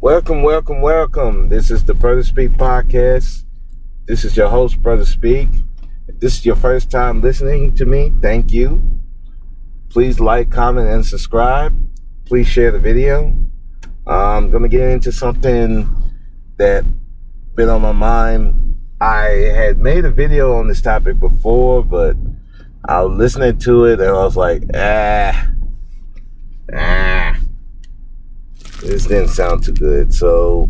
Welcome. This is the Brother Speak podcast. This is your host, Brother Speak. If this is your first time listening to me, thank you. Please like, comment, and subscribe. Please share the video. I'm going to get into something that been on my mind. I had made a video on this topic before, but I was listening to it and I was like, this didn't sound too good. So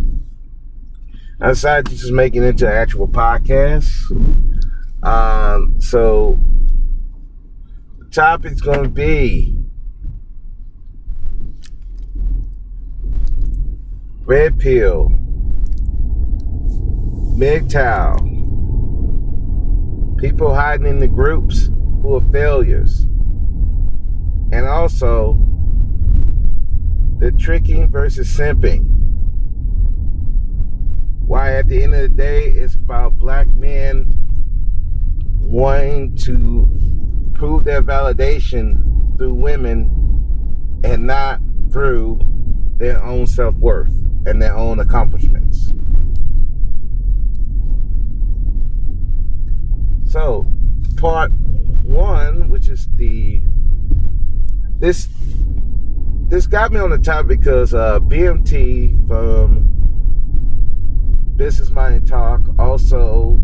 I decided to just make it into an actual podcast. So the topic's going to be Redpill, mgtow, people hiding in the groups who are failures, and also the tricking versus simping. Why at the end of the day it's about black men wanting to prove their validation through women and not through their own self-worth and their own accomplishments. So part one, which is this got me on the topic because BMT from Business Mind Talk, also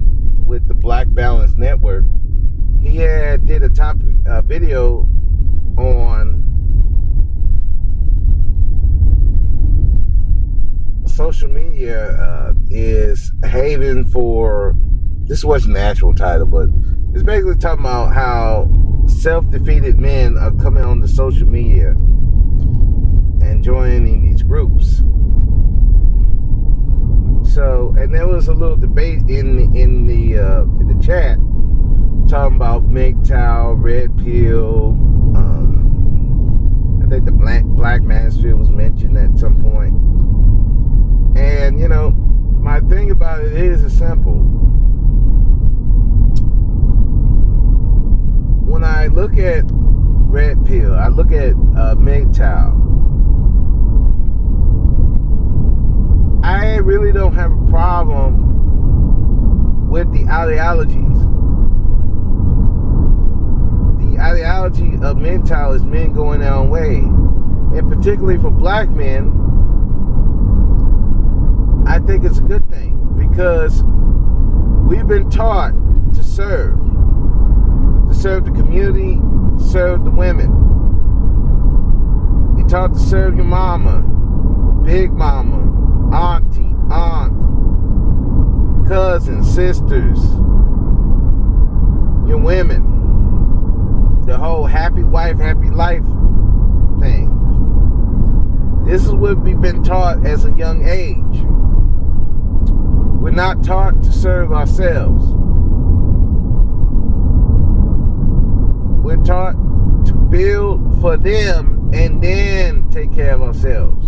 with the Black Balance Network, he did a video on social media is haven for, this wasn't the actual title, but it's basically talking about how self-defeated men are coming on the social media and joining these groups. So, and there was a little debate in the chat talking about mgtow, Redpill. I think the Black Manosphere was mentioned at some point. And my thing about it is simple. When I look at Redpill, I look at mgtow, I really don't have a problem with the ideologies. The ideology of mgtow is men going their own way. And particularly for black men, I think it's a good thing because we've been taught to serve the community, serve the women. You're taught to serve your mama, big mama, auntie, aunt, cousins, sisters, your women, the whole happy wife, happy life thing. This is what we've been taught as a young age. We're not taught to serve ourselves. We're taught to build for them and then take care of ourselves.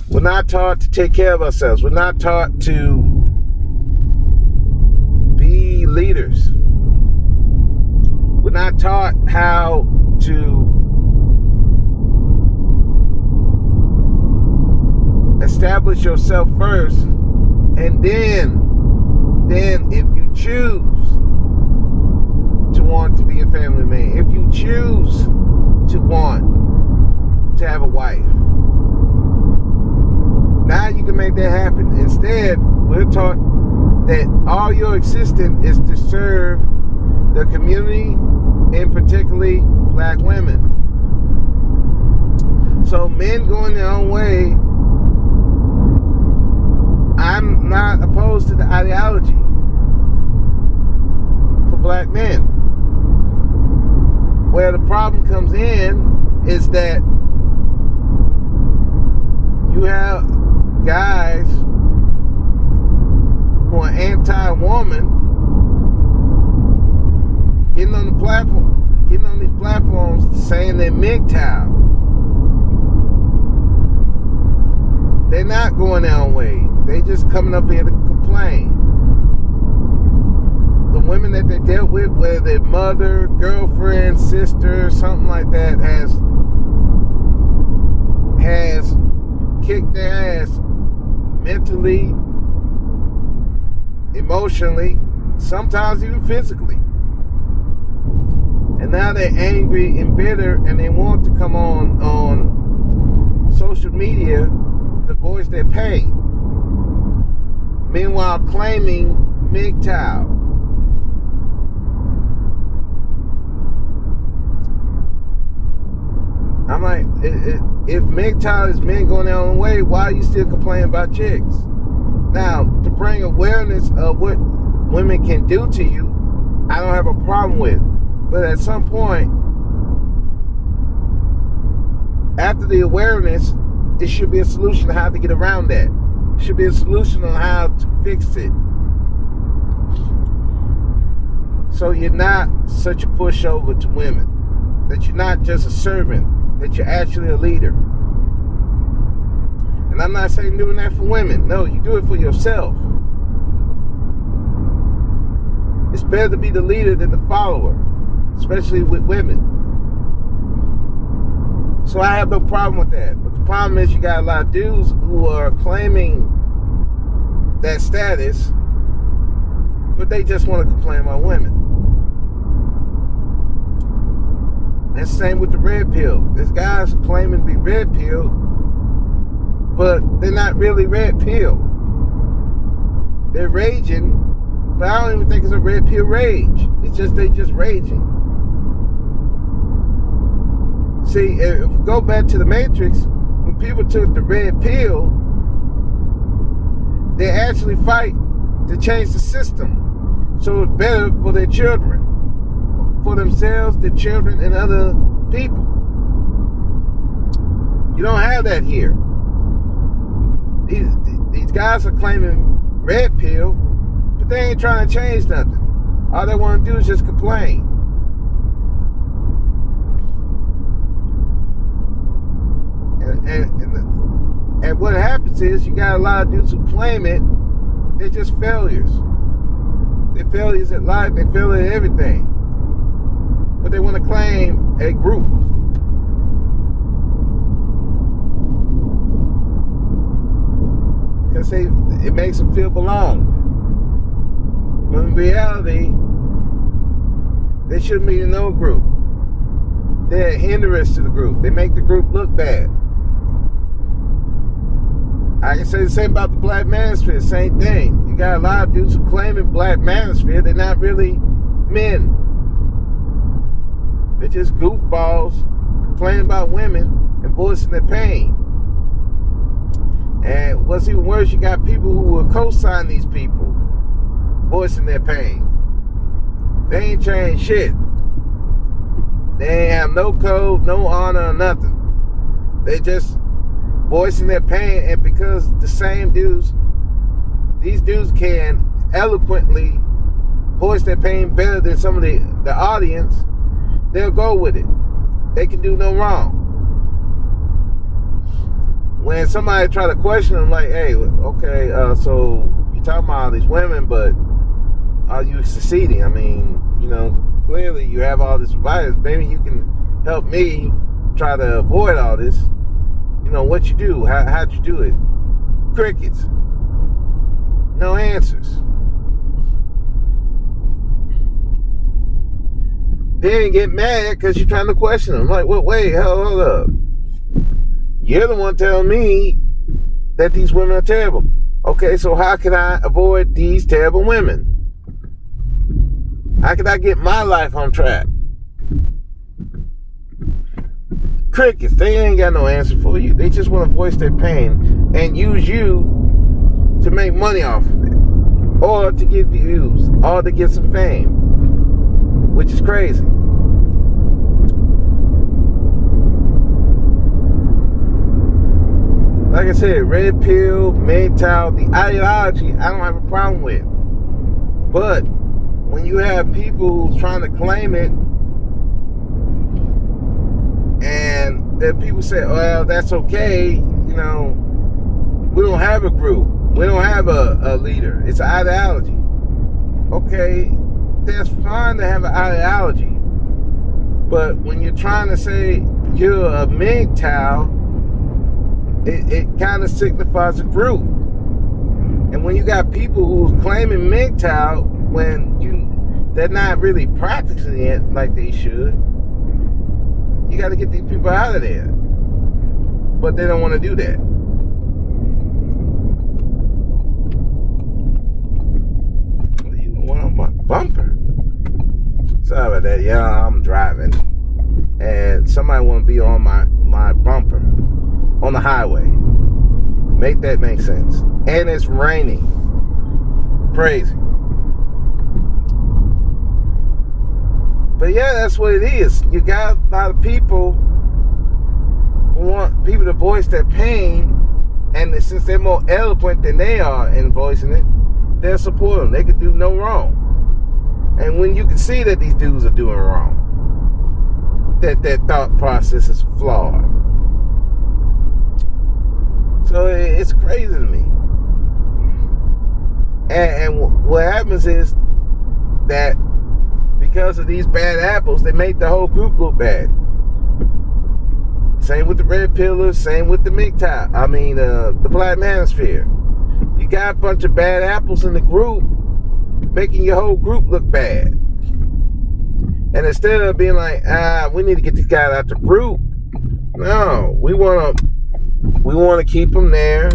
We're not taught to take care of ourselves. We're not taught to be leaders. We're not taught how to establish yourself first, and then if you choose to want to be a family man, if you choose to want to have a wife, now you can make that happen. Instead, we're taught that all your existence is to serve the community, and particularly black women. So men going their own way, I'm not opposed to the ideology for black men. Where the problem comes in is that you have guys who are anti-woman getting on these platforms saying they're mgtow. They're not going their own way. They just coming up here to complain. The women that they dealt with it, whether their mother, girlfriend, sister, something like that has kicked their ass mentally, emotionally, sometimes even physically. And now they're angry and bitter, and they want to come on social media to voice their pain. Meanwhile, claiming mgtow. I'm like, if mgtow is men going their own way, why are you still complaining about chicks? Now, to bring awareness of what women can do to you, I don't have a problem with. But at some point, after the awareness, it should be a solution on how to get around that. It should be a solution on how to fix it. So you're not such a pushover to women. That you're not just a servant. That you're actually a leader. And I'm not saying doing that for women. No, you do it for yourself. It's better to be the leader than the follower, especially with women. So I have no problem with that. But the problem is you got a lot of dudes who are claiming that status, but they just want to complain about women. And same with the red pill. There's guys claiming to be red pill, but they're not really red pill. They're raging, but I don't even think it's a red pill rage. It's just they just raging. See, if we go back to the Matrix, when people took the red pill, they actually fight to change the system so it's better for their children, for themselves, their children, and other people. You don't have that here. These guys are claiming red pill, but they ain't trying to change nothing. All they want to do is just complain. And what happens is you got a lot of dudes who claim it. They're just failures. They're failures at life. They fail at everything. But they want to claim a group. Because it makes them feel belong. When in reality, they shouldn't be in no group. They're a hindrance to the group. They make the group look bad. I can say the same about the black manosphere, same thing. You got a lot of dudes who claim in black manosphere, they're not really men. They're just goofballs complaining about women and voicing their pain. And what's even worse, you got people who will co-sign these people voicing their pain. They ain't changed shit. They ain't have no code, no honor, or nothing. They just voicing their pain, and because the same dudes, these dudes can eloquently voice their pain better than some of the audience, they'll go with it. They can do no wrong. When somebody try to question them, like, hey, okay, so you talking about all these women, but are you succeeding? I mean, you know, clearly you have all this advice. Maybe you can help me try to avoid all this. You know, what you do, how'd you do it? Crickets. No answers. Then get mad because you're trying to question them. Like, well, wait, hold up. You're the one telling me that these women are terrible. Okay, so how can I avoid these terrible women? How can I get my life on track? Crickets, they ain't got no answer for you. They just want to voice their pain and use you to make money off of it, or to get views, or to get some fame, which is crazy. Like I said, red pill, mgtow, the ideology, I don't have a problem with. But when you have people who's trying to claim it, and then people say, well, that's okay, you know, we don't have a group. We don't have a leader. It's an ideology. Okay, that's fine to have an ideology. But when you're trying to say you're a mgtow, it kind of signifies a group. And when you got people who's claiming mgtow when they're not really practicing it like they should, you got to get these people out of there. But they don't want to do that. You don't want on my bumper. Sorry about that. Yeah, I'm driving, and somebody want to be on my bumper on the highway. Make that make sense. And it's raining. Crazy. But yeah, that's what it is. You got a lot of people who want people to voice their pain, and since they're more eloquent than they are in voicing it, they'll support them. They could do no wrong. And when you can see that these dudes are doing wrong, that their thought process is flawed. So it's crazy to me. And what happens is that because of these bad apples, they make the whole group look bad. Same with the Redpillers, same with the mgtow. The Black Manosphere. You got a bunch of bad apples in the group, making your whole group look bad. And instead of being like, we need to get these guys out the group, no, we want to keep them there.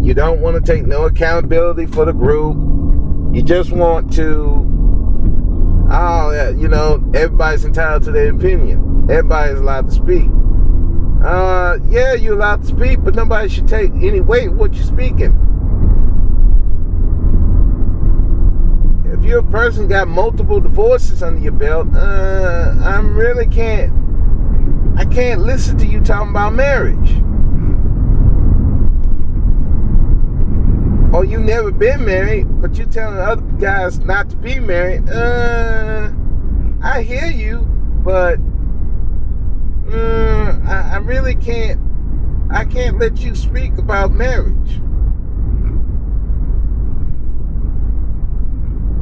You don't want to take no accountability for the group. You just want to, everybody's entitled to their opinion. Everybody's allowed to speak. Yeah, you're allowed to speak, but nobody should take any weight what you're speaking. If you're a person got multiple divorces under your belt, I can't listen to you talking about marriage. Or you never been married, but you telling other guys not to be married. I hear you, but I really can't. I can't let you speak about marriage.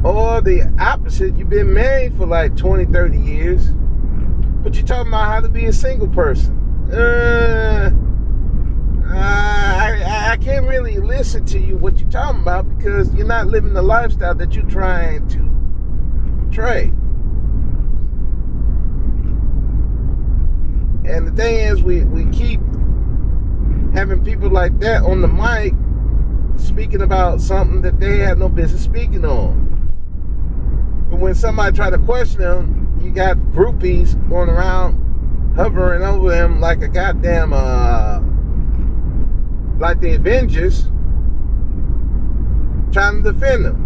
Or the opposite, you've been married for like 20, 30 years, but you're talking about how to be a single person. I can't really listen to you what you're talking about because you're not living the lifestyle that you're trying to portray. And the thing is, we keep having people like that on the mic speaking about something that they had no business speaking on. But when somebody try to question them, you got groupies going around hovering over them like a goddamn like the Avengers, trying to defend them.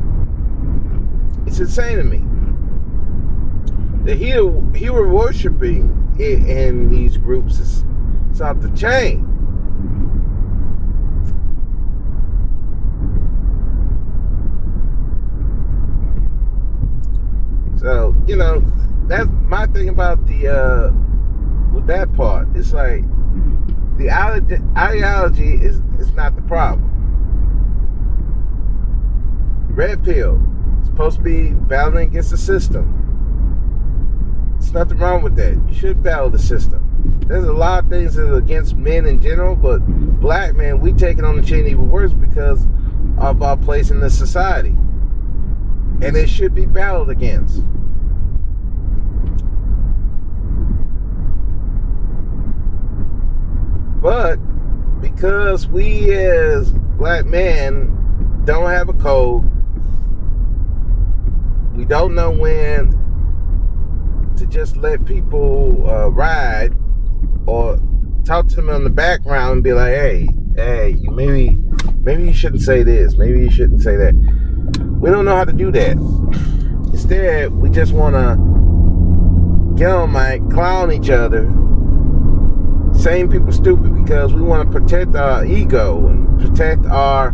It's insane to me. The hero worshiping in these groups is off the chain. So, that's my thing about the with that part. It's like the ideology is not the problem. Redpill is supposed to be battling against the system. There's nothing wrong with that. You should battle the system. There's a lot of things that are against men in general, but black men, we take it on the chin even worse because of our place in the society. And it should be battled against. But because we as black men don't have a code, we don't know when to just let people ride or talk to them in the background and be like, hey, you maybe you shouldn't say this, maybe you shouldn't say that. We don't know how to do that. Instead, we just want to get on mic, clown each other, saying people stupid because we want to protect our ego and protect our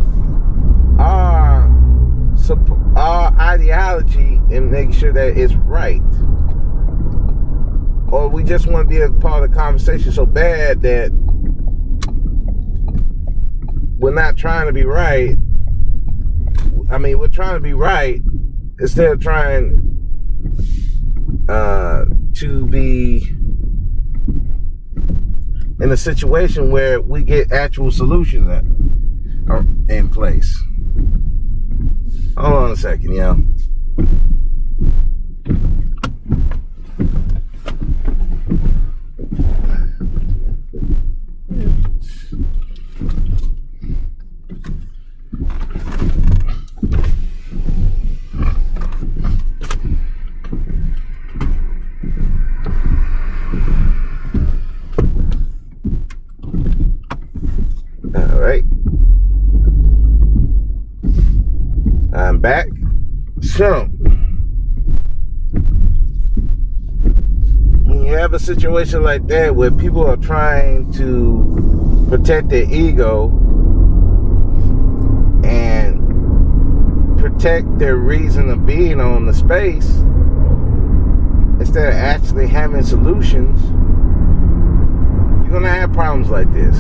ideology and make sure that it's right. Or we just want to be a part of the conversation so bad that we're not trying to be right. We're trying to be right instead of trying to be in a situation where we get actual solutions in place. Hold on a second, yo. All right. I'm back. So, when you have a situation like that where people are trying to protect their ego and protect their reason of being on the space instead of actually having solutions, you're going to have problems like this.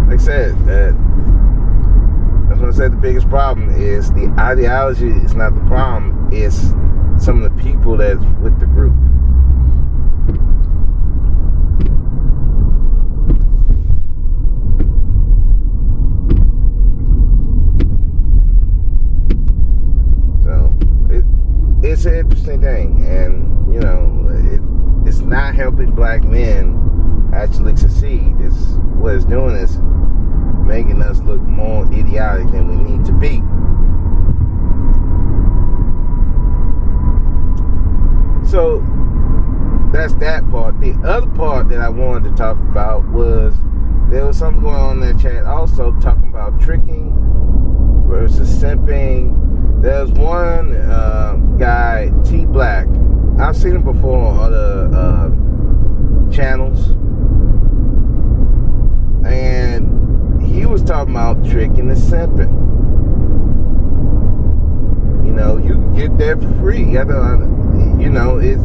Like I said, that's what I said. The biggest problem is the ideology is not the problem. It's some of the people that's with the group. So it's an interesting thing, and you know, it's not helping black men actually succeed. What it's doing is making us look more idiotic than we need to be. So that's that part. The other part that I wanted to talk about was there was something going on in that chat also talking about tricking versus simping. There's one guy, T Black. I've seen him before on other channels, and he was talking about tricking and simping. You know, you can get that for free. You know, it's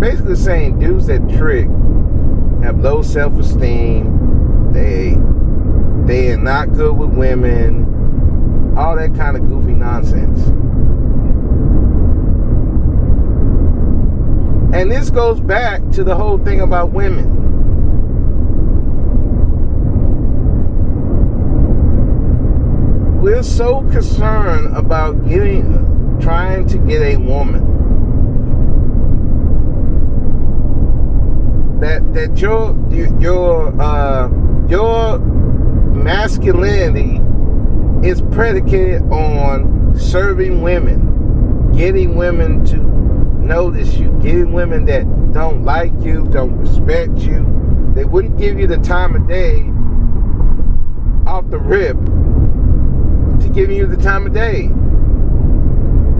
basically saying dudes that trick have low self-esteem. They are not good with women. All that kind of goofy nonsense. And this goes back to the whole thing about women. We're so concerned about trying to get a woman that your masculinity is predicated on serving women, getting women to notice you, getting women that don't like you, don't respect you. They wouldn't give you the time of day off the rip to giving you the time of day.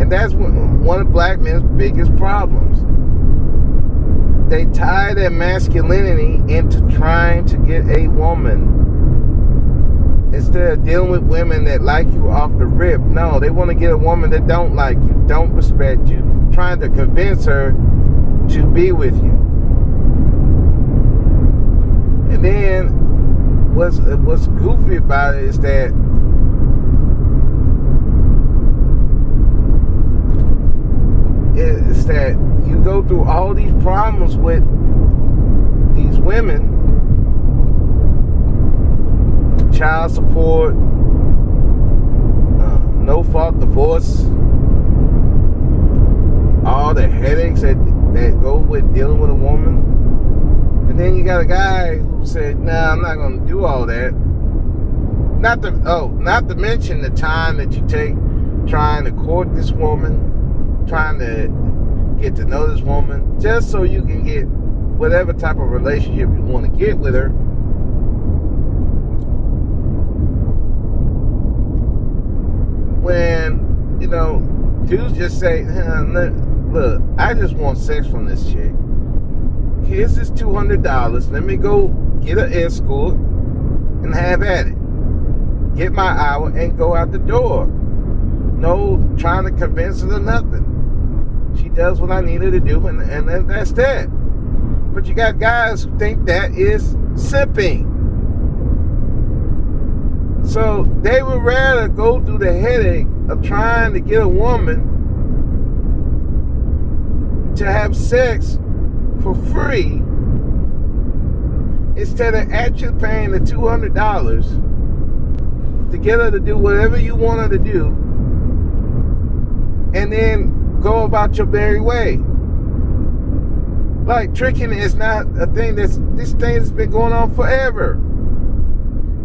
And that's one of black men's biggest problems. They tie their masculinity into trying to get a woman instead of dealing with women that like you off the rip. No, they want to get a woman that don't like you, don't respect you, trying to convince her to be with you. And then what's goofy about it is that you go through all these problems with these women, child support, no fault divorce, all the headaches that go with dealing with a woman. And then you got a guy who said, nah, I'm not going to do all that. Not to mention the time that you take trying to court this woman, trying to get to know this woman, just so you can get whatever type of relationship you want to get with her. When, you know, dudes just say, look, I just want sex from this chick. Here's this $200. Let me go get an escort and have at it. Get my hour and go out the door. No trying to convince her to nothing. She does what I need her to do, and that's that. But you got guys who think that is simping. So they would rather go through the headache of trying to get a woman to have sex for free instead of actually paying the $200 to get her to do whatever you want her to do and then go about your merry way. Like, tricking is not a thing this thing has been going on forever.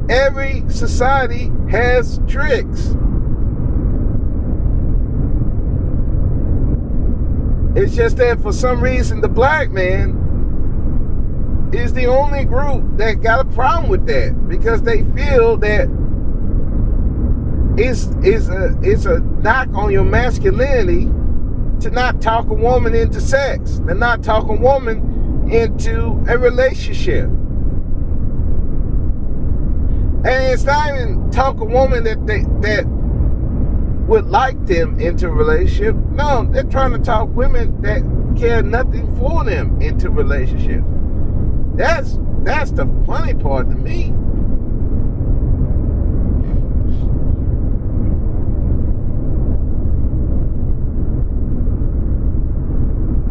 Every society has tricks. It's just that for some reason the black man is the only group that got a problem with that, because they feel that it's a knock on your masculinity to not talk a woman into sex, to not talk a woman into a relationship. And it's not even talk a woman that would like them into a relationship. No, they're trying to talk women that care nothing for them into relationships. That's the funny part to me.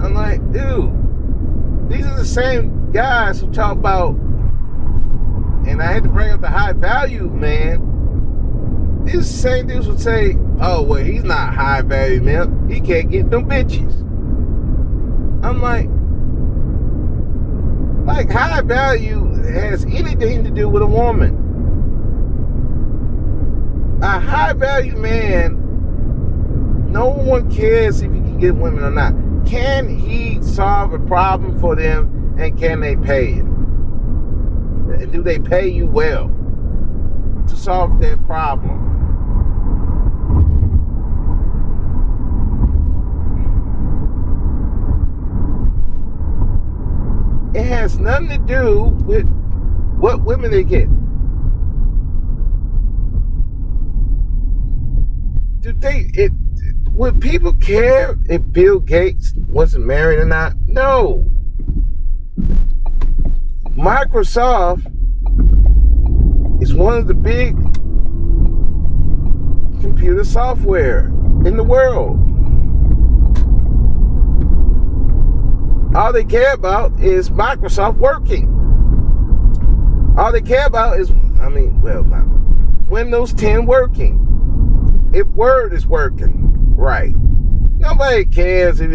I'm like, dude, these are the same guys who talk about, and I had to bring up the high value man. These same dudes would say, oh, well, he's not high value man. He can't get them bitches. I'm like high value has anything to do with a woman. A high value man, no one cares if you can get women or not. Can he solve a problem for them, and can they pay it? And do they pay you well to solve their problem? It has nothing to do with what women they get. Would people care if Bill Gates wasn't married or not? No. Microsoft is one of the big computer software in the world. All they care about is Microsoft working. All they care about is, Windows 10 working. If Word is working right. Nobody cares if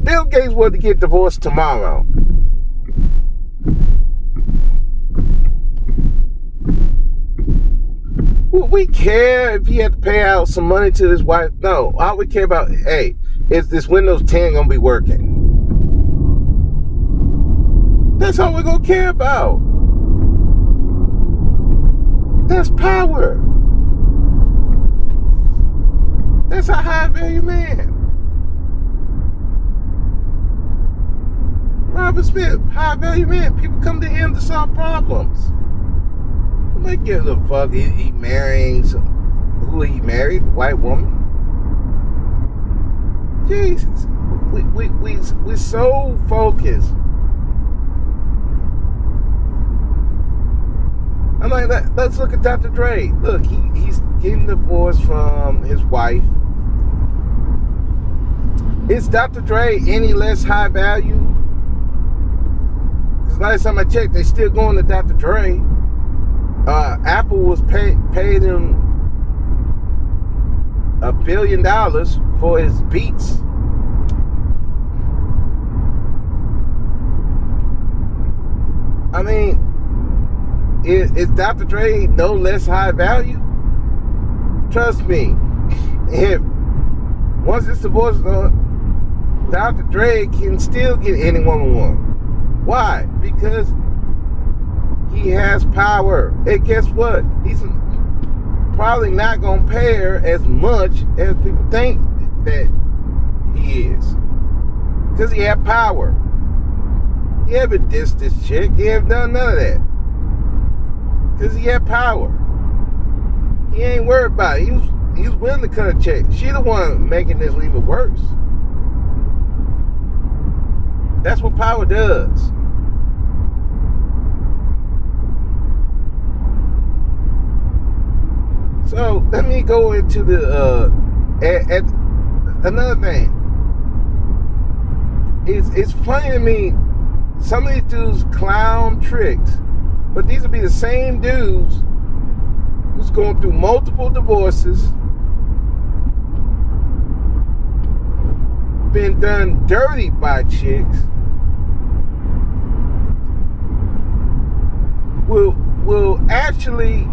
Bill Gates were to get divorced tomorrow. Would we care if he had to pay out some money to his wife? No. All we care about, hey, is this Windows 10 gonna be working? That's all we're gonna care about. That's power. That's a high value man. Robert Smith, high value man. People come to him to solve problems. Nobody gives a fuck. He marrying who he married? A white woman? Jesus. We're so focused. I'm like, let's look at Dr. Dre. Look, he's getting divorced from his wife. Is Dr. Dre any less high value? Because last time I checked, they still going to Dr. Dre. Apple was paid him $1 billion for his beats. I mean, is Dr. Dre no less high value? Trust me. Once this divorce is on, Dr. Dre can still get any woman want. Why? Because he has power. And guess what? He's probably not going to pay her as much as people think that he is. Because he had power. He haven't dissed this chick. He haven't done none of that. Because he had power. He ain't worried about it. He was willing to cut a check. She the one making this even worse. That's what power does. So let me go into the another thing. It's funny to me. Some of these dudes clown tricks, but these will be the same dudes who's going through multiple divorces, been done dirty by chicks, will actually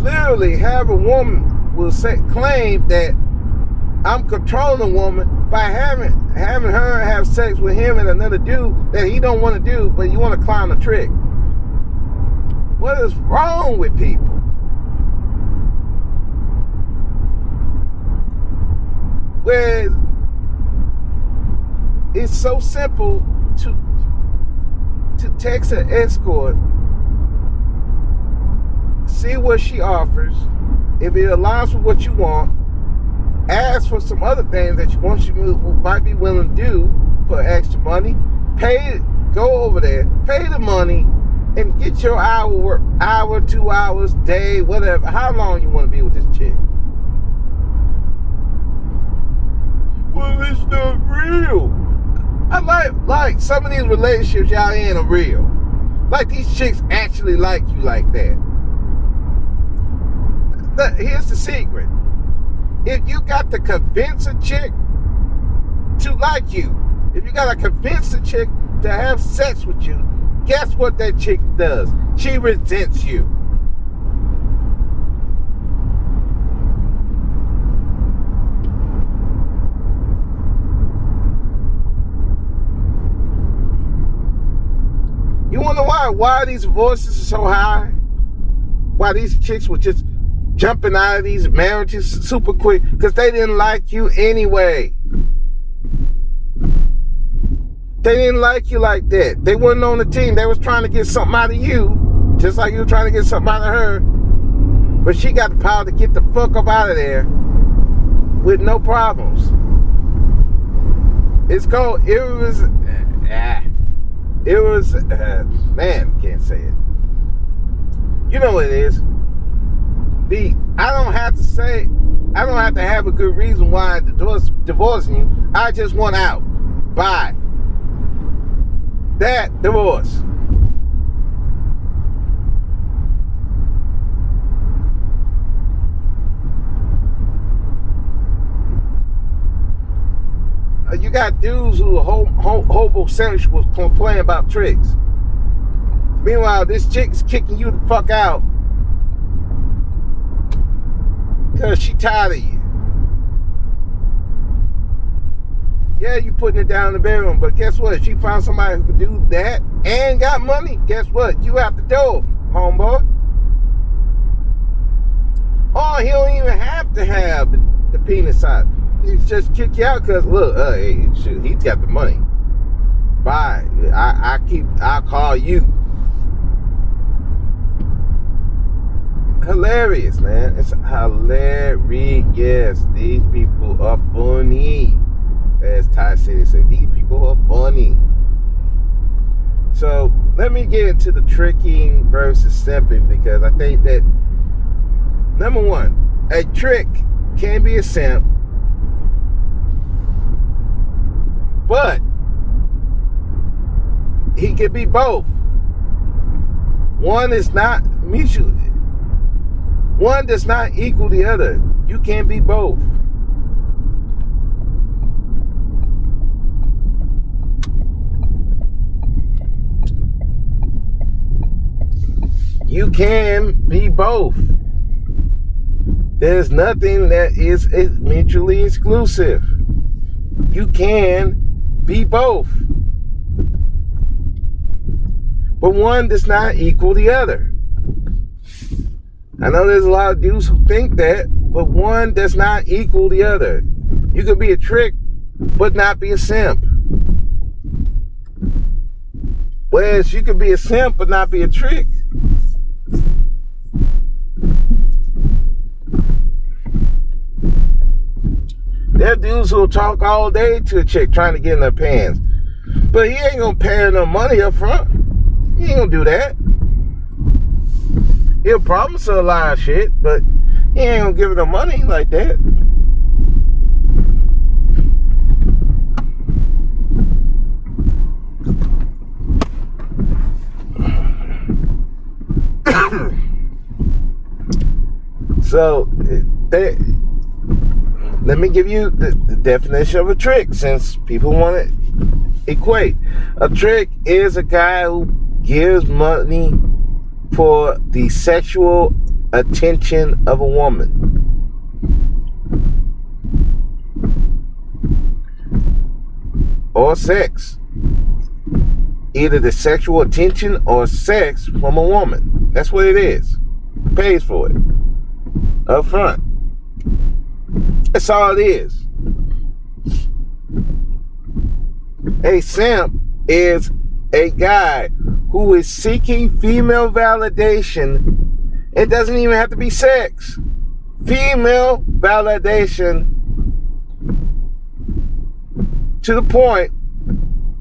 literally have a woman will claim that I'm controlling a woman by having her have sex with him and another dude that he don't want to do, but you want to clown a trick. What is wrong with people? Where it's so simple to text an escort, see what she offers. If it aligns with what you want, ask for some other things that you want, might be willing to do for extra money. Go over there, pay the money, and get your hour, 2 hours, day, whatever, how long you want to be with this chick. Well, it's not real. I like some of these relationships y'all in are real. Like these chicks actually like you like that. Here's the secret. If you got to convince a chick to like you, if you got to convince a chick to have sex with you, guess what that chick does? She resents you. You wonder why these divorces are so high? Why these chicks were just jumping out of these marriages super quick? Because they didn't like you anyway. They didn't like you like that. They weren't on the team. They was trying to get something out of you, just like you were trying to get something out of her. But she got the power to get the fuck up out of there with no problems. It's called man, can't say it. You know what it is. I don't have to have a good reason why I'm divorcing you. I just want out. Bye. That divorce. You got dudes who are homosexuals complaining about tricks. Meanwhile, this chick's kicking you the fuck out because she tired of you. Yeah, you putting it down in the bedroom, but guess what? If she found somebody who could do that and got money, guess what? You out the door, homeboy. Oh, he don't even have to have the penis size. He just kick you out because look, hey, shit, he's got the money. Bye. I'll call you. Hilarious, man. It's hilarious. These people are funny. As Ty City said, these people are funny. So let me get into the tricking versus simping, because I think that, number one, a trick can be a simp, but he can be both. One is not mutual. One does not equal the other. You can be both. You can be both. There's nothing that is mutually exclusive. You can be both. But one does not equal the other. I know there's a lot of dudes who think that, but one does not equal the other. You could be a trick, but not be a simp. Whereas you could be a simp, but not be a trick. There are dudes who'll talk all day to a chick trying to get in their pants. But he ain't gonna pay her no money up front. He ain't gonna do that. He'll promise her a lot of shit, but he He ain't gonna give her no money like that. So, let me give you the definition of a trick, since people want to equate. A trick is a guy who gives money for the sexual attention of a woman. Or sex. Either the sexual attention or sex from a woman. That's what it is. He pays for it. Up front. That's all it is. A simp is a guy who is seeking female validation. It doesn't even have to be sex. Female validation to the point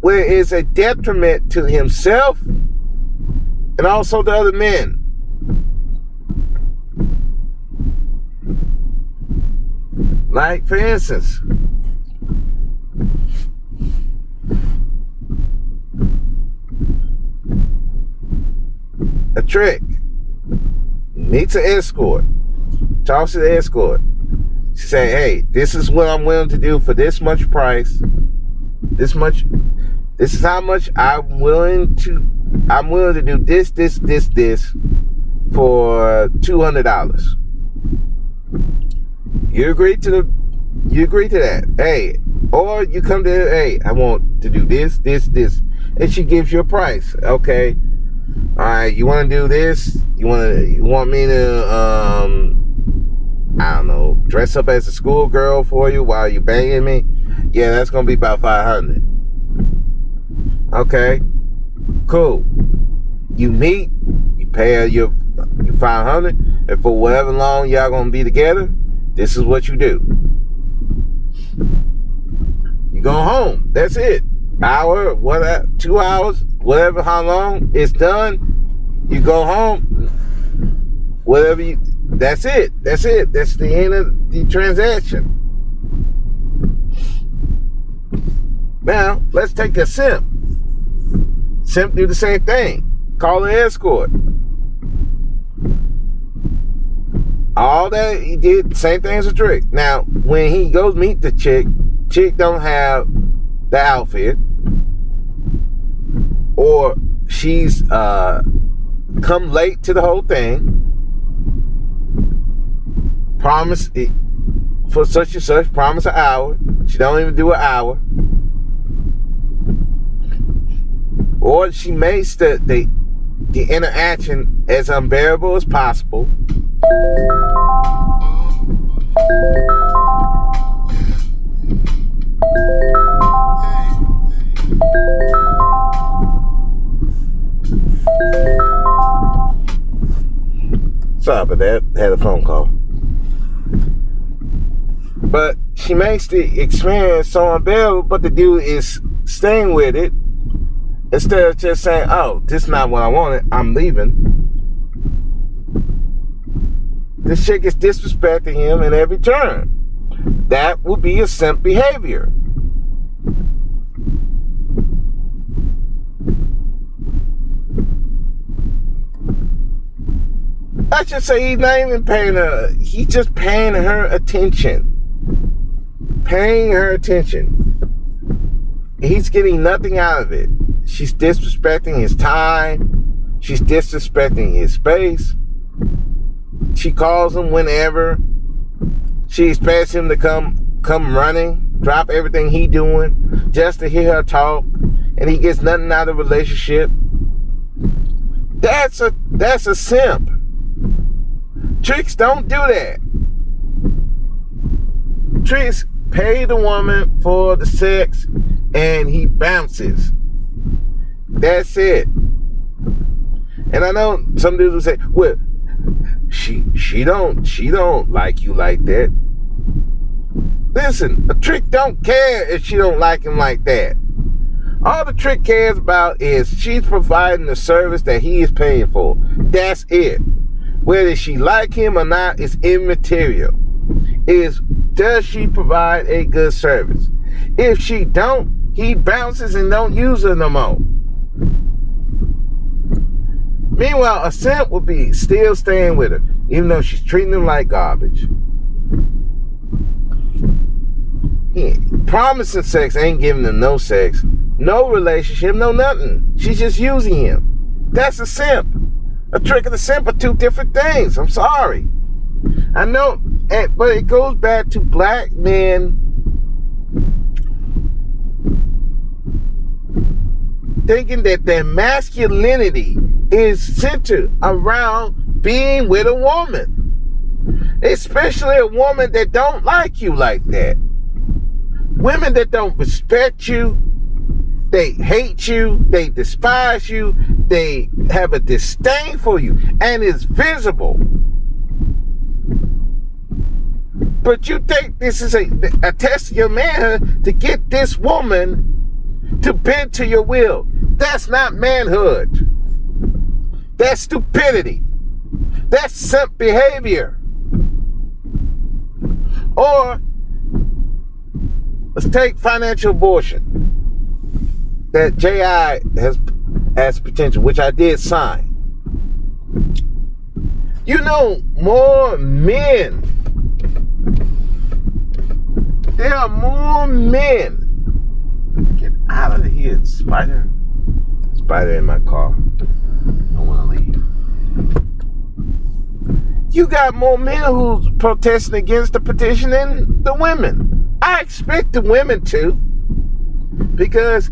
where it's a detriment to himself and also the other men. Like, for instance, a trick meets an escort, talks to the escort. She say, hey, this is what I'm willing to do for this much price. This is how much I'm willing to do this for $200. You agree to that. Hey, or you come to, hey, I want to do this, and she gives you a price. Okay. All right, you want to do this? You want me to I don't know, dress up as a schoolgirl for you while you banging me? Yeah, that's gonna be about $500. Okay, cool. You meet, you pay her your $500, and for whatever long y'all gonna be together, this is what you do. You go home. That's it. Hour, whatever, 2 hours, whatever, how long it's done. You go home. Whatever you. That's it. That's the end of the transaction. Now, let's take a simp. Simp do the same thing. Call an escort. All that he did, same thing as a trick. Now, when he goes meet the chick don't have the outfit, or she's come late to the whole thing, promise it for such and such, promise an hour, she don't even do an hour, or she makes the interaction as unbearable as possible. Sorry about that. I had a phone call. But she makes the experience so unbearable, but the dude is staying with it instead of just saying, oh, this is not what I wanted, I'm leaving. This chick is disrespecting him at every turn. That would be a simp behavior. I should say he's not even paying her. He's just paying her attention. Paying her attention. He's getting nothing out of it. She's disrespecting his time. She's disrespecting his space. She calls him whenever. She expects him to come running, drop everything he doing just to hear her talk, and he gets nothing out of the relationship. That's a simp. Tricks don't do that. Tricks pay the woman for the sex and he bounces. That's it. And I know some dudes will say, well, she don't like you like that. Listen, a trick don't care if she don't like him like that. All the trick cares about is she's providing the service that he is paying for. That's it. Whether she like him or not is immaterial. Does she provide a good service? If she don't, he bounces and don't use her no more. Meanwhile, a simp would be still staying with her, even though she's treating him like garbage. Promising sex ain't giving him no sex, no relationship, no nothing. She's just using him. That's a simp. A trick and a simp are two different things. I'm sorry. I know, but it goes back to black men thinking that their masculinity is centered around being with a woman, especially a woman that don't like you like that. Women that don't respect you, they hate you, they despise you, they have a disdain for you, and it's visible. But you think this is a test of your manhood to get this woman to bend to your will. That's not manhood. That's stupidity. That's simp behavior. Or let's take financial abortion that JI has potential, which I did sign. You know, more men. There are more men. Get out of here, spider. Spider in my car. I don't want to leave. You got more men who's protesting against the petition than the women. I expect the women to, because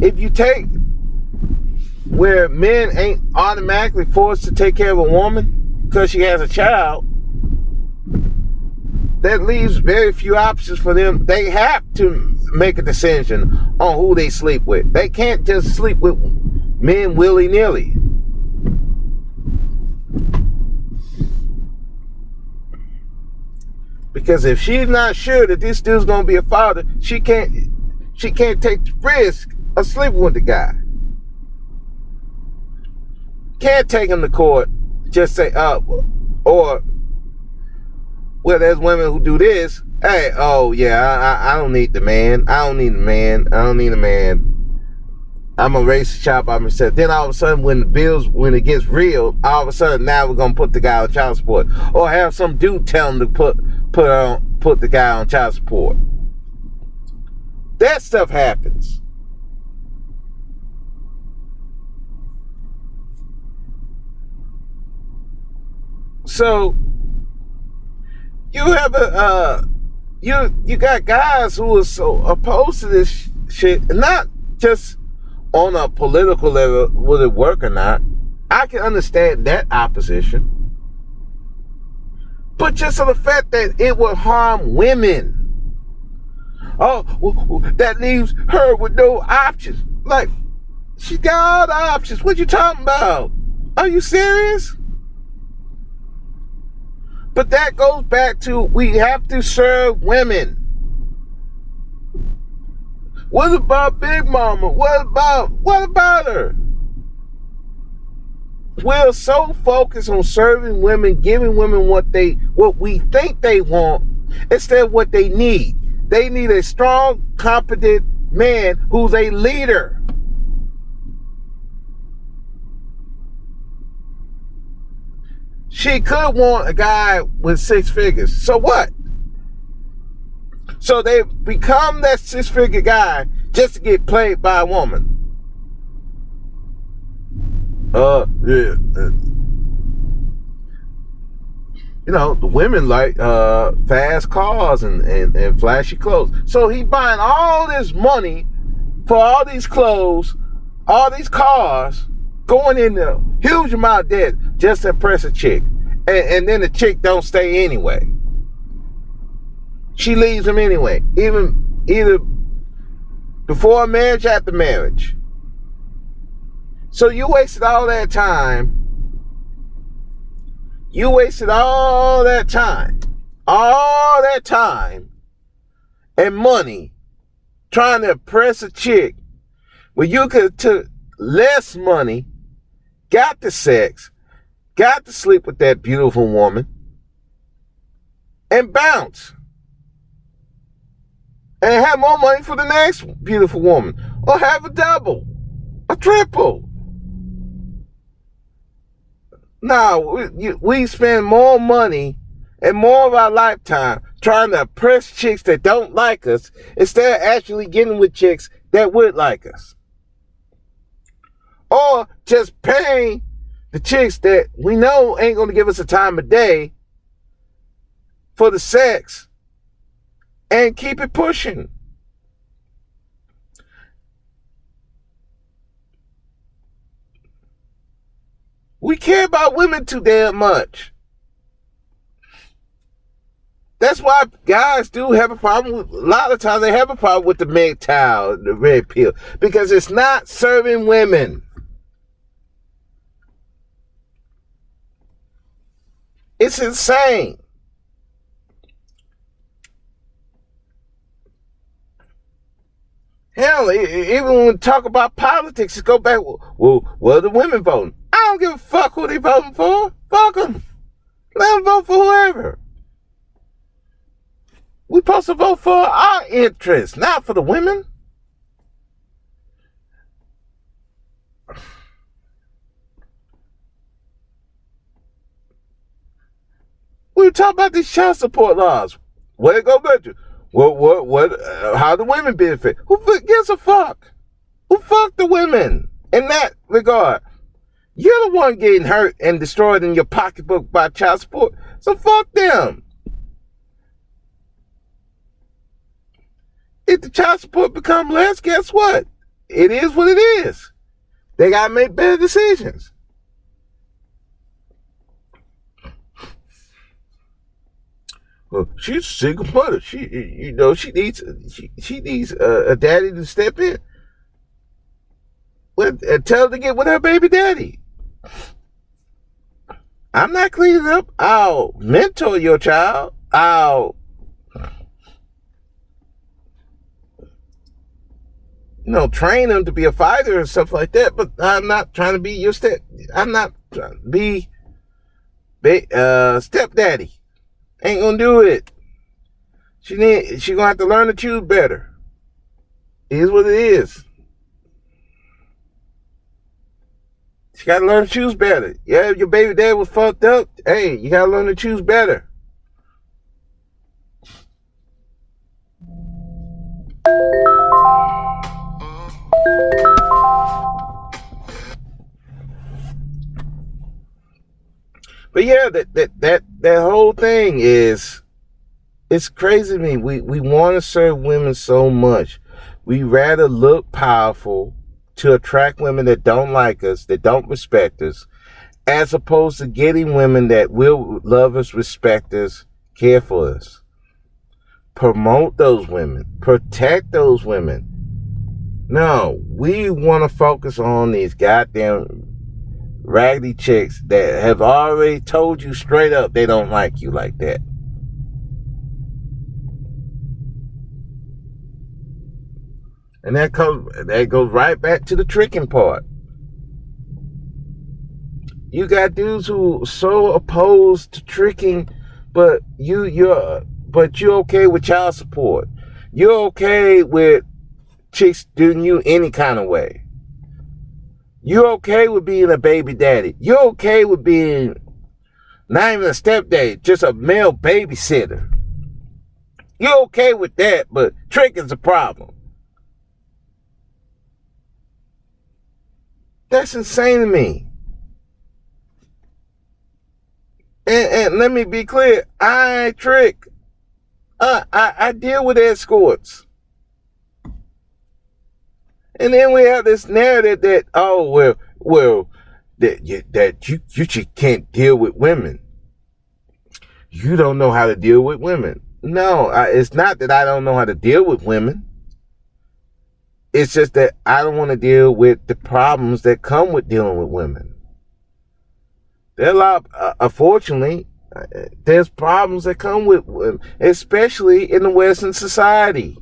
if you take where men ain't automatically forced to take care of a woman because she has a child, that leaves very few options for them. They have to make a decision on who they sleep with. They can't just sleep with men willy-nilly. Because if she's not sure that this dude's gonna be a father, she can't take the risk of sleeping with the guy. Can't take him to court, just say, or, well, there's women who do this. Hey, oh yeah, I don't need the man. I don't need a man. I'm gonna raise the child by myself. Then all of a sudden, when it gets real, all of a sudden now we're gonna put the guy on child support, or have some dude tell him to put the guy on child support. That stuff happens. So you have you got guys who are so opposed to this shit, not just on a political level, will it work or not? I can understand that opposition, but just on the fact that it will harm women. Oh, that leaves her with no options. Like, she got all the options. What you talking about? Are you serious? But that goes back to, we have to serve women. What about Big Mama? What about her? We're so focused on serving women, giving women what we think they want, instead of what they need. They need a strong, competent man who's a leader. She could want a guy with 6 figures. So what? So they become that 6-figure guy just to get played by a woman. Yeah. You know, the women like fast cars and flashy clothes. So he buying all this money for all these clothes, all these cars, going in a huge amount of debt just to impress a chick. And then the chick don't stay anyway. She leaves him anyway. Either before marriage, after marriage. So you wasted all that time. You wasted all that time and money trying to impress a chick where you could took less money, got the sex, got to sleep with that beautiful woman, and bounce. And have more money for the next beautiful woman. Or have a double, a triple. Now, we spend more money and more of our lifetime trying to impress chicks that don't like us instead of actually getting with chicks that would like us. Or just paying the chicks that we know ain't going to give us a time of day for the sex and keep it pushing. We care about women too damn much. That's why guys do have a problem with, a lot of times they have a problem with the mgtow, the red pill, because it's not serving women. It's insane. Hell, even when we talk about politics, just go back, well, what are the women voting? I don't give a fuck who they voting for. Fuck them. Let them vote for whoever. We're supposed to vote for our interests, not for the women. We were talking about these child support laws. Where it go back to? How the women benefit? Who gives a fuck? Who fuck the women in that regard? You're the one getting hurt and destroyed in your pocketbook by child support. So fuck them. If the child support become less, guess what? It is what it is. They gotta make better decisions. Well, she's a single mother. She needs a daddy to step in. Well, tell her to get with her baby daddy. I'm not cleaning up. I'll mentor your child. I'll train them to be a fighter and stuff like that. But I'm not trying to be your I'm not trying to be stepdaddy. Ain't gonna do it. She gonna have to learn to choose better. It is what it is. She gotta learn to choose better. Yeah, your baby dad was fucked up. Hey, you gotta learn to choose better. But yeah, that whole thing it's crazy to me. We want to serve women so much. We rather look powerful to attract women that don't like us, that don't respect us, as opposed to getting women that will love us, respect us, care for us. Promote those women. Protect those women. No, we want to focus on these goddamn raggedy chicks that have already told you straight up they don't like you like that. And that goes right back to the tricking part. You got dudes who are so opposed to tricking, but you're okay with child support. You're okay with chicks doing you any kind of way. You're okay with being a baby daddy. You're okay with being not even a stepdaddy, just a male babysitter. You're okay with that, but tricking's a problem. That's insane to me. And let me be clear, I trick. I deal with escorts. And then we have this narrative that, that you can't deal with women. You don't know how to deal with women. No, it's not that I don't know how to deal with women. It's just that I don't want to deal with the problems that come with dealing with women. There are a lot, unfortunately, there's problems that come with women, especially in the Western society.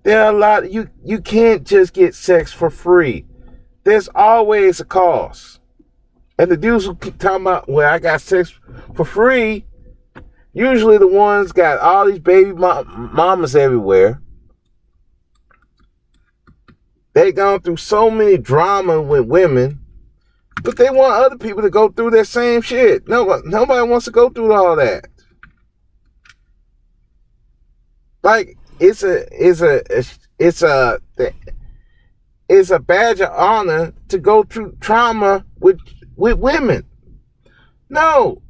There are a lot. You can't just get sex for free. There's always a cost. And the dudes who keep talking about, well, I got sex for free, usually the ones got all these baby mamas everywhere. They gone through so many drama with women, but they want other people to go through that same shit. Nobody wants to go through all that. Like it's a badge of honor to go through trauma with women. No.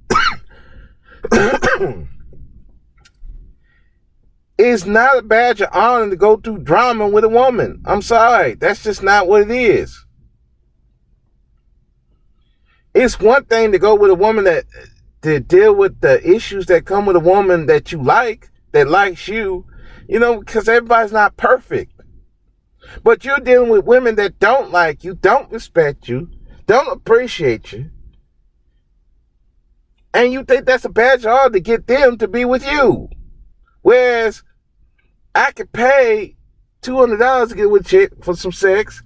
It's not a badge of honor to go through drama with a woman. I'm sorry. That's just not what it is. It's one thing to go with a woman to deal with the issues that come with a woman that you like, that likes you, because everybody's not perfect. But you're dealing with women that don't like you, don't respect you, don't appreciate you. And you think that's a badge of honor to get them to be with you. Whereas I could pay $200 to get with a chick for some sex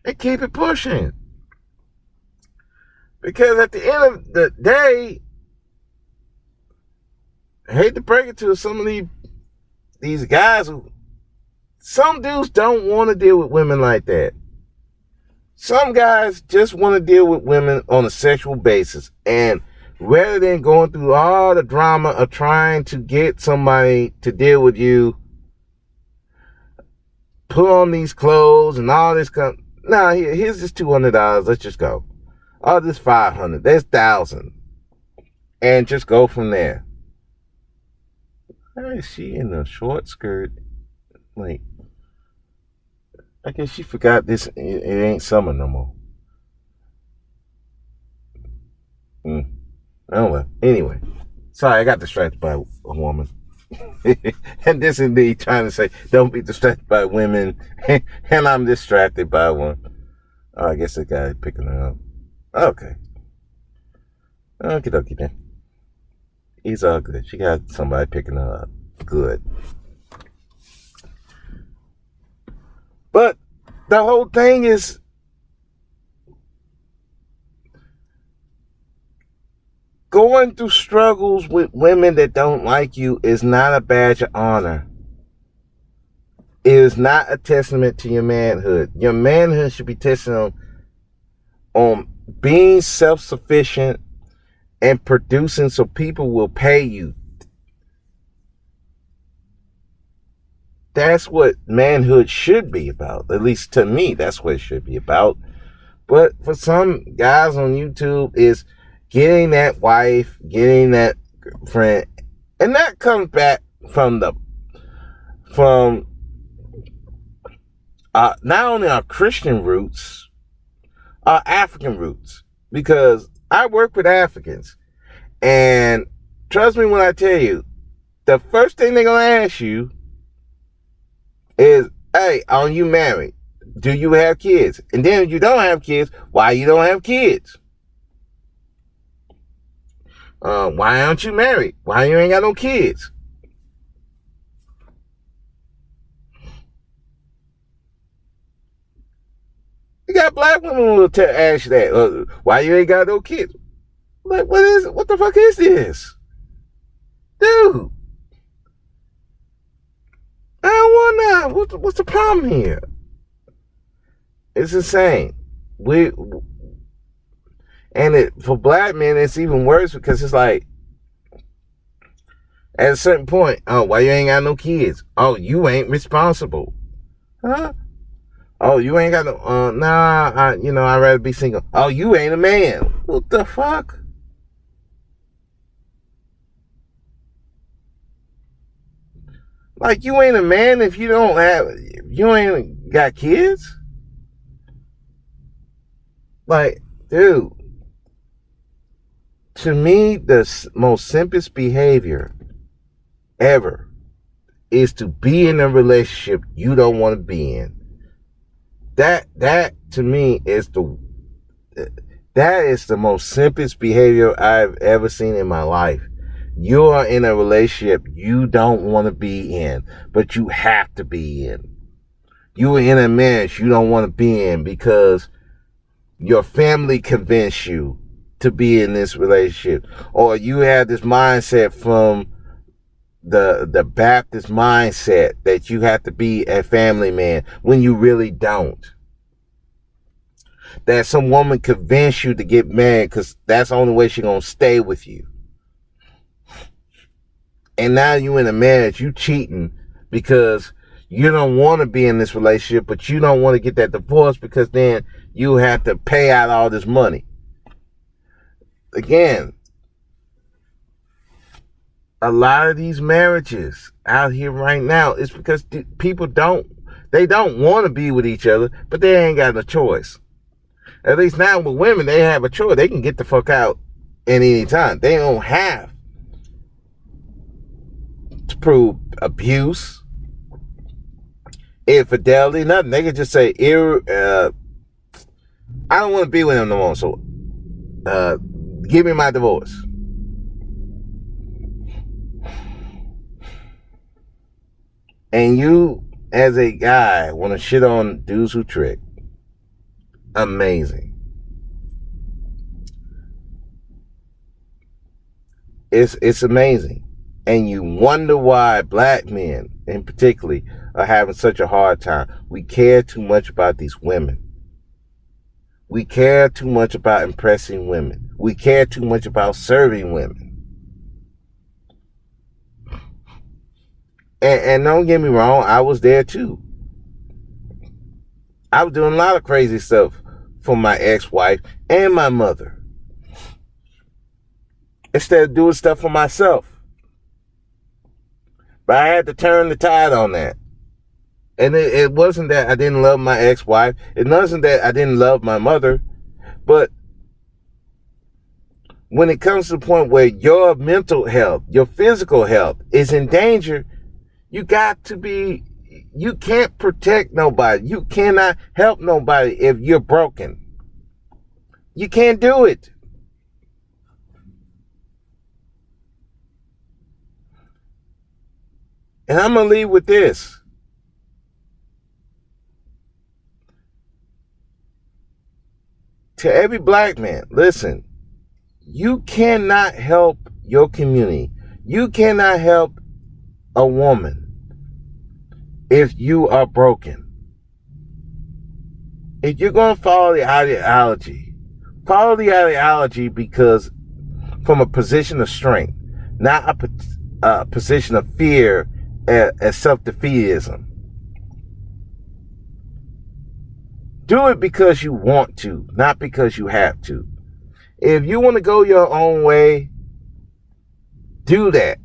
and keep it pushing. Because at the end of the day, I hate to break it to some of these guys some dudes don't want to deal with women like that. Some guys just want to deal with women on a sexual basis. And rather than going through all the drama of trying to get somebody to deal with you, put on these clothes and all this here's just $200. Let's just go. Oh, this $500. There's $1,000. And just go from there. Why is she in a short skirt? Like, I guess she forgot this. It ain't summer no more. Oh well. Anyway, sorry, I got distracted by a woman. And this is me trying to say, don't be distracted by women. And I'm distracted by one. Oh, I guess the guy picking her up. Okay. Okie dokie then. He's all good. She got somebody picking her up. Good. But the whole thing is, going through struggles with women that don't like you is not a badge of honor. It is not a testament to your manhood. Your manhood should be tested on being self-sufficient and producing so people will pay you. That's what manhood should be about. At least to me, that's what it should be about. But for some guys on YouTube, is getting that wife, getting that friend, and that comes back from not only our Christian roots, our African roots. Because I work with Africans, and trust me when I tell you, the first thing they're gonna ask you is, hey, are you married? Do you have kids? And then if you don't have kids, why you don't have kids? Why aren't you married? Why you ain't got no kids? You got black women who will ask you that. Why you ain't got no kids? Like, what the fuck is this? Dude. I don't want that. What's the problem here? It's insane. For black men, it's even worse because it's like, at a certain point, oh, why you ain't got no kids? Oh, you ain't responsible. Huh? Oh, you ain't got no, I'd rather be single. Oh, you ain't a man. What the fuck? Like, you ain't a man if you ain't got kids? Like, dude, to me, the most simplest behavior ever is to be in a relationship you don't want to be in. That to me is the most simplest behavior I've ever seen in my life. You are in a relationship you don't want to be in, but you have to be in. You are in a marriage you don't want to be in because your family convinced you to be in this relationship, or you have this mindset from the Baptist mindset that you have to be a family man when you really don't. That some woman convinced you to get married because that's the only way she's gonna stay with you. And now you in a marriage, you cheating because you don't want to be in this relationship, but you don't want to get that divorce because then you have to pay out all this money. Again, a lot of these marriages out here right now is because people don't want to be with each other, but they ain't got no choice. At least now with women, they have a choice. They can get the fuck out at any time. They don't have to prove abuse, infidelity, nothing. They can just say, I don't want to be with him no more, so give me my divorce. And you, as a guy, want to shit on dudes who trick. Amazing. It's amazing. And you wonder why black men, in particular, are having such a hard time. We care too much about these women. We care too much about impressing women. We care too much about serving women. And don't get me wrong, I was there too. I was doing a lot of crazy stuff for my ex-wife and my mother, instead of doing stuff for myself. But I had to turn the tide on that. And it wasn't that I didn't love my ex-wife. It wasn't that I didn't love my mother. But when it comes to the point where your mental health, your physical health is in danger, you can't protect nobody. You cannot help nobody if you're broken. You can't do it. And I'm going to leave with this. To every black man, listen, you cannot help your community. You cannot help a woman if you are broken. If you're going to follow the ideology because from a position of strength, not a position of fear and self-defeatism. Do it because you want to, not because you have to. If you want to go your own way, do that.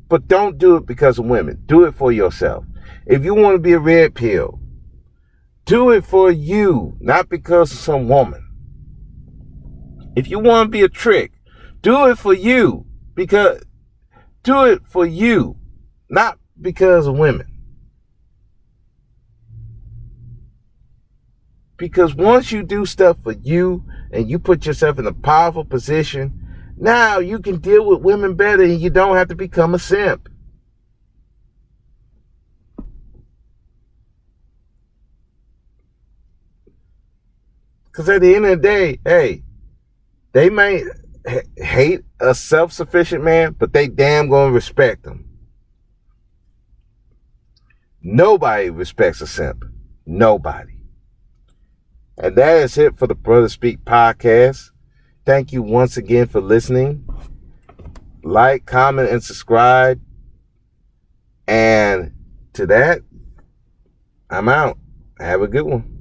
But don't do it because of women. Do it for yourself. If you want to be a red pill, do it for you, not because of some woman. If you want to be a trick, do it for you, not because of women. Because once you do stuff for you and you put yourself in a powerful position, now you can deal with women better and you don't have to become a simp. Because at the end of the day, hey, they may hate a self-sufficient man, but they damn gonna respect him. Nobody respects a simp. Nobody. And that is it for the Brother Speak podcast. Thank you once again for listening. Like, comment, and subscribe. And to that, I'm out. Have a good one.